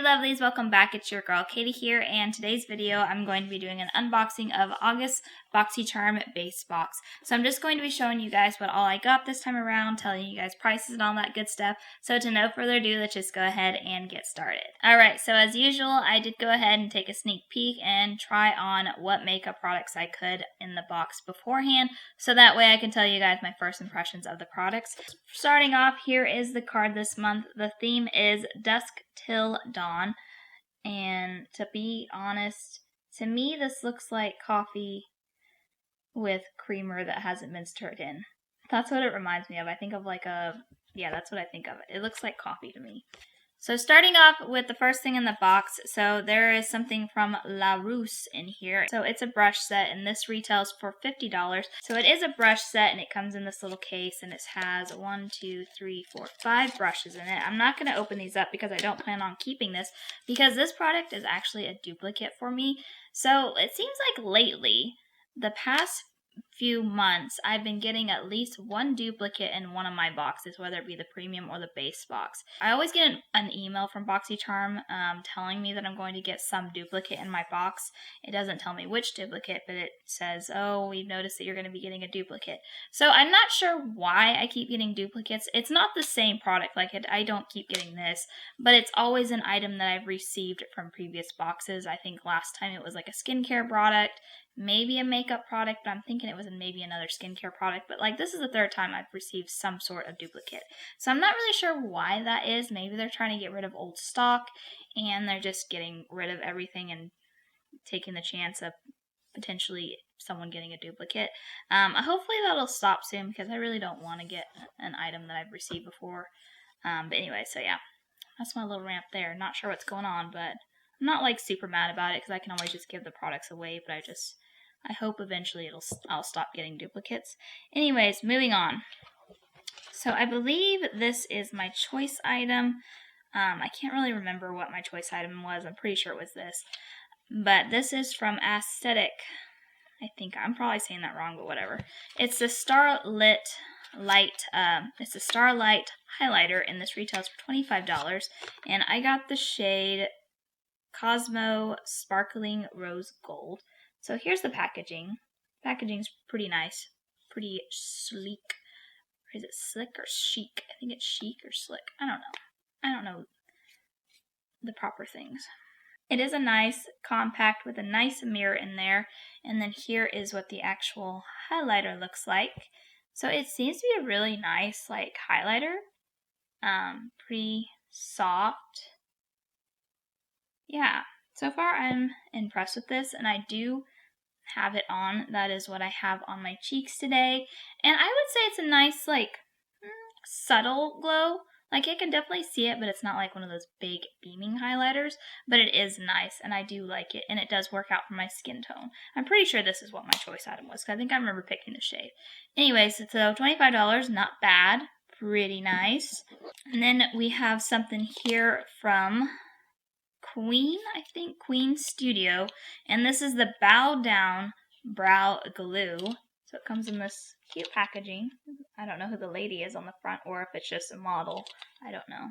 lovelies, welcome back. It's your girl Katie here, and today's video I'm going to be doing an unboxing of August Boxycharm Base Box. So I'm just going to be showing you guys what all I got this time around, telling you guys prices and all that good stuff. So to no further ado, let's just go ahead and get started. Alright, so as usual, I did go ahead and take a sneak peek and try on what makeup products I could in the box beforehand, so that way I can tell you guys my first impressions of the products. Starting off, here is the card this month. The theme is Dusk Till Dawn, and to be honest, to me this looks like coffee with creamer that hasn't been stirred in. That's what it reminds me of. I think of like that's what I think of. It looks like coffee to me. So starting off with the first thing in the box, so there is something from La Rousse in here. So it's a brush set, and this retails for $50. So it is a brush set, and it comes in this little case, and it has 5 brushes in it. I'm not going to open these up because I don't plan on keeping this, because this product is actually a duplicate for me. So it seems like lately, the past few months, I've been getting at least one duplicate in one of my boxes, whether it be the premium or the base box. I always get an email from Boxycharm telling me that I'm going to get some duplicate in my box. It doesn't tell me which duplicate, but it says, oh, we've noticed that you're going to be getting a duplicate. So I'm not sure why I keep getting duplicates. It's not the same product, I don't keep getting this, but it's always an item that I've received from previous boxes. I think last time it was like a skincare product, maybe a makeup product, but I'm thinking it was maybe another skincare product. But like, this is the third time I've received some sort of duplicate. So I'm not really sure why that is. Maybe they're trying to get rid of old stock, and they're just getting rid of everything and taking the chance of potentially someone getting a duplicate. Hopefully that'll stop soon, because I really don't want to get an item that I've received before. But anyway, so yeah, that's my little rant there. Not sure what's going on, but I'm not like super mad about it, because I can always just give the products away, but I hope eventually I'll stop getting duplicates. Anyways, moving on. So I believe this is my choice item. I can't really remember what my choice item was. I'm pretty sure it was this. But this is from Aesthetic. I think I'm probably saying that wrong, but whatever. It's the Starlight highlighter, and this retails for $25. And I got the shade Cosmo Sparkling Rose Gold. So here's the packaging. Packaging's pretty nice, pretty sleek. Or is it slick or chic? I think it's chic or slick. I don't know the proper things. It is a nice compact with a nice mirror in there. And then here is what the actual highlighter looks like. So it seems to be a really nice like highlighter. Pretty soft. Yeah. So far, I'm impressed with this, and I do have it on. That is what I have on my cheeks today. And I would say it's a nice, like, subtle glow. Like, I can definitely see it, but it's not like one of those big beaming highlighters. But it is nice, and I do like it, and it does work out for my skin tone. I'm pretty sure this is what my choice item was, because I think I remember picking the shade. Anyways, so $25, not bad. Pretty nice. And then we have something here from Queen Studio, and this is the Bow Down Brow Glue. So it comes in this cute packaging. I don't know who the lady is on the front, or if it's just a model. I don't know.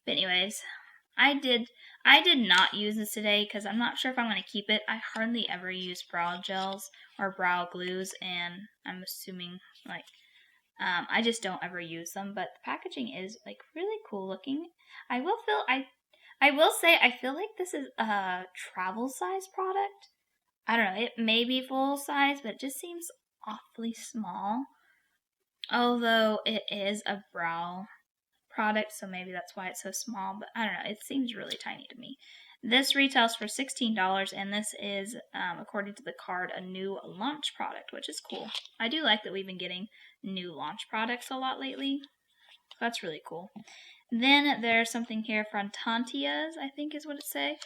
But anyways, I did not use this today, because I'm not sure if I'm going to keep it. I hardly ever use brow gels or brow glues, and I'm assuming like I just don't ever use them, but the packaging is like really cool looking. I will say I feel like this is a travel size product. I don't know, it may be full size, but it just seems awfully small. Although it is a brow product, so maybe that's why it's so small, but I don't know, it seems really tiny to me. This retails for $16, and this is, according to the card, a new launch product, which is cool. I do like that we've been getting new launch products a lot lately. That's really cool. Then there's something here from Tantia's, I think is what it say.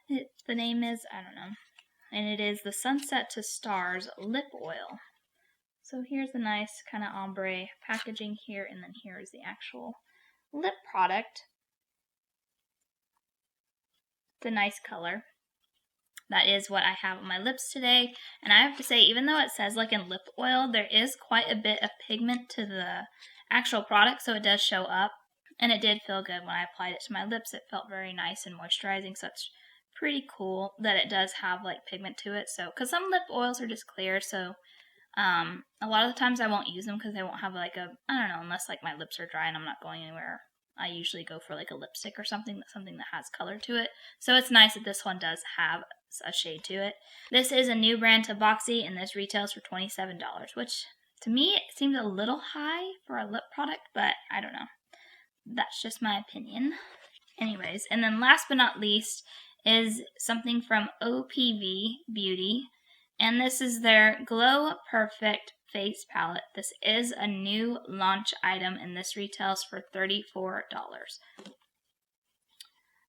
The name is, I don't know. And it is the Sunset to Stars Lip Oil. So here's the nice kind of ombre packaging here, and then here's the actual lip product. It's a nice color. That is what I have on my lips today. And I have to say, even though it says like in lip oil, there is quite a bit of pigment to the actual product, so it does show up. And it did feel good when I applied it to my lips. It felt very nice and moisturizing, so it's pretty cool that it does have like pigment to it. So, because some lip oils are just clear, so a lot of the times I won't use them because they won't have like I don't know, unless like my lips are dry and I'm not going anywhere. I usually go for like a lipstick or something that has color to it. So it's nice that this one does have a shade to it. This is a new brand to Boxy, and this retails for $27, which to me it seems a little high for a lip product, but I don't know. That's just my opinion. Anyways, and then last but not least is something from OPV Beauty, and this is their Glow Perfect Face Palette. This is a new launch item, and this retails for $34.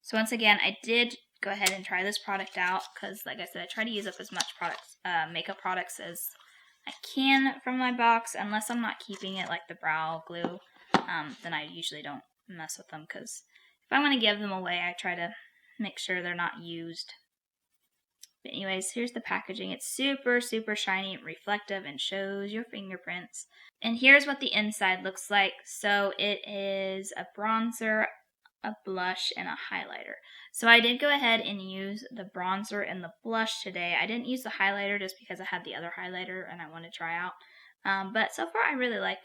So once again, I did go ahead and try this product out because, like I said, I try to use up as much makeup products as I can from my box, unless I'm not keeping it, like the brow glue. Then I usually don't mess with them, because if I want to give them away, I try to make sure they're not used. But anyways, here's the packaging. It's super, super shiny and reflective and shows your fingerprints. And here's what the inside looks like. So it is a bronzer, a blush, and a highlighter. So I did go ahead and use the bronzer and the blush today. I didn't use the highlighter just because I had the other highlighter and I wanted to try out. But so far I really like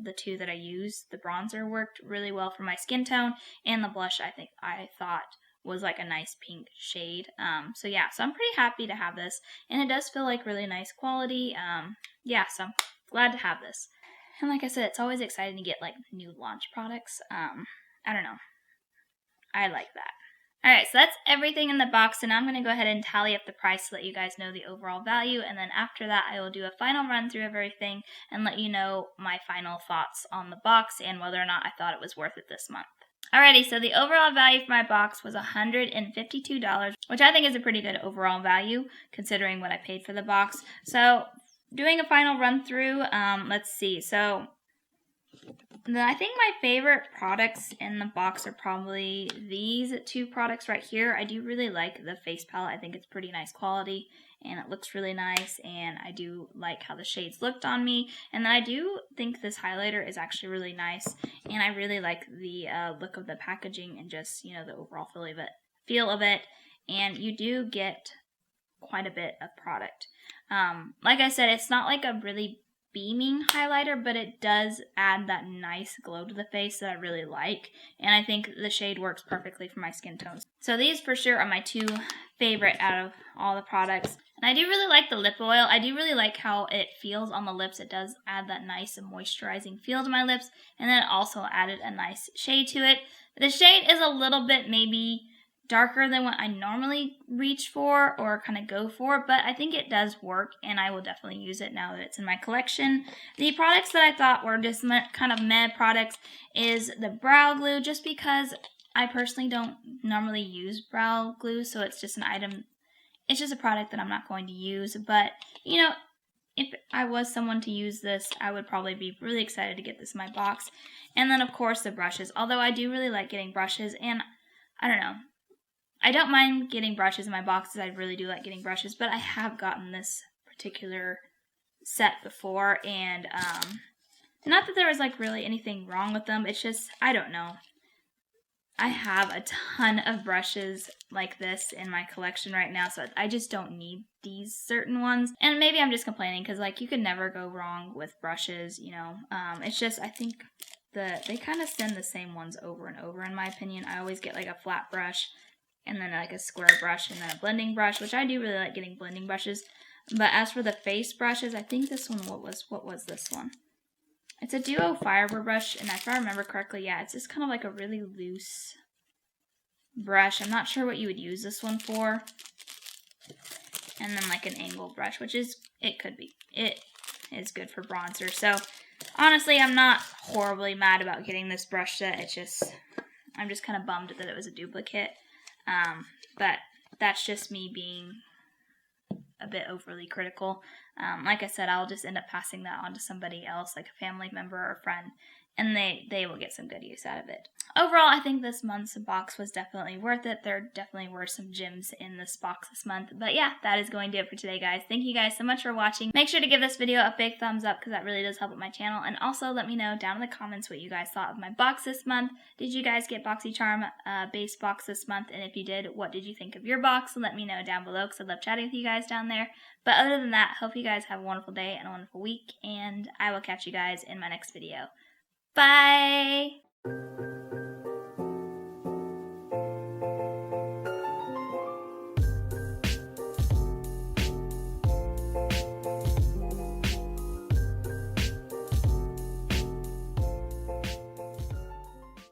the two that I used. The bronzer worked really well for my skin tone, and the blush I thought was like a nice pink shade. So yeah, so I'm pretty happy to have this, and it does feel like really nice quality. Yeah, so I'm glad to have this. And like I said, it's always exciting to get like new launch products. I don't know. I like that. Alright, so that's everything in the box, and I'm going to go ahead and tally up the price to let you guys know the overall value, and then after that I will do a final run through of everything and let you know my final thoughts on the box and whether or not I thought it was worth it this month. Alrighty, so the overall value for my box was $152, which I think is a pretty good overall value considering what I paid for the box. So, doing a final run through, let's see, so I think my favorite products in the box are probably these two products right here. I do really like the face palette. I think it's pretty nice quality and it looks really nice, and I do like how the shades looked on me. And then I do think this highlighter is actually really nice, and I really like the look of the packaging and just, you know, the overall feel of it. And you do get quite a bit of product. Like I said, it's not like a really beaming highlighter, but it does add that nice glow to the face that I really like, and I think the shade works perfectly for my skin tones. So these for sure are my two favorite out of all the products. And I do really like the lip oil. I do really like how it feels on the lips. It does add that nice and moisturizing feel to my lips, and then it also added a nice shade to it. The shade is a little bit maybe darker than what I normally reach for or kind of go for, but I think it does work, and I will definitely use it now that it's in my collection. The products that I thought were just kind of meh products is the brow glue, just because I personally don't normally use brow glue, so it's just an item, it's just a product that I'm not going to use. But, you know, if I was someone to use this, I would probably be really excited to get this in my box. And then, of course, the brushes, although I do really like getting brushes, and I don't know, I don't mind getting brushes in my boxes. I really do like getting brushes, but I have gotten this particular set before, and not that there was like really anything wrong with them. It's just, I don't know. I have a ton of brushes like this in my collection right now, so I just don't need these certain ones. And maybe I'm just complaining because, like, you can never go wrong with brushes, you know. It's just, I think they kind of send the same ones over and over, in my opinion. I always get like a flat brush, and then like a square brush, and then a blending brush, which I do really like getting blending brushes. But as for the face brushes, I think this one, what was this one? It's a Duo Fiber brush, and if I remember correctly, yeah, it's just kind of like a really loose brush. I'm not sure what you would use this one for. And then like an angled brush, which is, it is good for bronzer. So honestly, I'm not horribly mad about getting this brush set. It's just, I'm just kind of bummed that it was a duplicate. But that's just me being a bit overly critical. Like I said, I'll just end up passing that on to somebody else, like a family member or a friend, and they will get some good use out of it. Overall, I think this month's box was definitely worth it. There definitely were some gems in this box this month. But yeah, that is going to do it for today, guys. Thank you guys so much for watching. Make sure to give this video a big thumbs up because that really does help with my channel. And also let me know down in the comments what you guys thought of my box this month. Did you guys get Boxycharm Base Box this month? And if you did, what did you think of your box? Let me know down below because I love chatting with you guys down there. But other than that, hope you guys have a wonderful day and a wonderful week. And I will catch you guys in my next video. Bye!